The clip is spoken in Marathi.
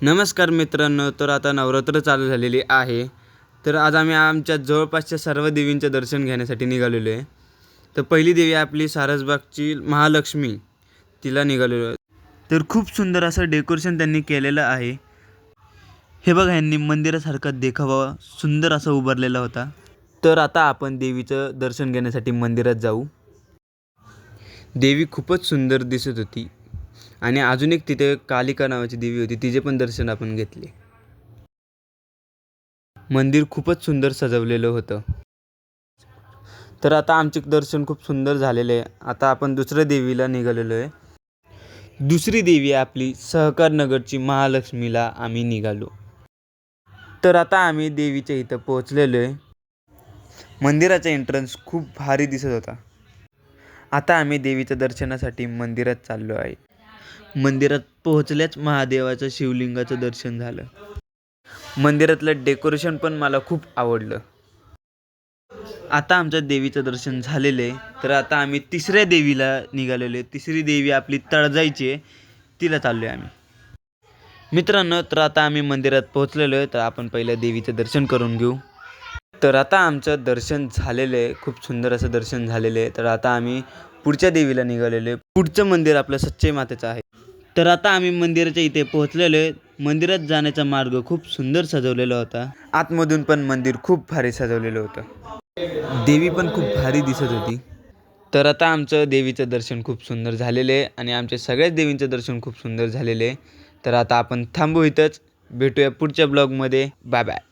नमस्कार मित्रांनो, तर आता नवरात्र चालू झालेली आहे. तर आज आम्ही आमच्या जवळपासच्या सर्व देवींचे दर्शन घेण्यासाठी निघालेलो आहे. तर पहिली देवी आपली सारसबागची महालक्ष्मी, तिला निघालेलो आहे. तर खूप सुंदर असं डेकोरेशन त्यांनी केलेलं आहे. हे बघा, यांनी मंदिरासारखा देखावा सुंदर असा उभारलेला होता. तर आता आपण देवीचं दर्शन घेण्यासाठी मंदिरात जाऊ. देवी खूपच सुंदर दिसत होती आणि अजून एक तिथे कालिका नावाची देवी होती, तिचे पण दर्शन आपण घेतले. मंदिर खूपच सुंदर सजवलेलं होतं. तर आता आमचे दर्शन खूप सुंदर झालेले आहे. आता आपण दुसऱ्या देवीला निघालेलो आहे. दुसरी देवी आपली सहकार नगरची महालक्ष्मीला आम्ही निघालो. तर आता आम्ही देवीच्या इथं पोहोचलेलो आहे. मंदिराचा एंट्रन्स खूप भारी दिसत होता. आता आम्ही देवीच्या दर्शनासाठी मंदिरात चाललो आहे. मंदिरात पोहोचल्याच महादेवाचं शिवलिंगाचं दर्शन झालं. मंदिरातलं डेकोरेशन पण मला खूप आवडलं. आता आमच्या देवीचं दर्शन झालेलं आहे. तर आता आम्ही तिसऱ्या देवीला निघालेलो आहे. तिसरी देवी आपली तळजाईची आहे, तिला चाललो आहे आम्ही. मित्रांनो, तर आता आम्ही मंदिरात पोहोचलेलो आहे. तर आपण पहिल्या देवीचं दर्शन करून घेऊ. तर आता आमचं दर्शन झालेलं आहे. खूप सुंदर असं दर्शन झालेलं आहे. तर आता आम्ही पुढच्या देवीला निघालेलो आहे. पुढचं मंदिर आपलं सच्चाई मातेचं आहे. तर आता आम्ही मंदिराच्या इथे पोहोचलेलो आहे. मंदिरात जाण्याचा मार्ग खूप सुंदर सजवलेला होता. आतमधून पण मंदिर खूप भारी सजवलेलं होतं. देवी पण खूप भारी दिसत होती. तर आता आमचं देवीचं दर्शन खूप सुंदर झालेलं आहे आणि आमच्या सगळ्याच देवींचं दर्शन खूप सुंदर झालेलं आहे. तर आता आपण थांबू इथंच. भेटूया पुढच्या ब्लॉगमध्ये. Bye bye.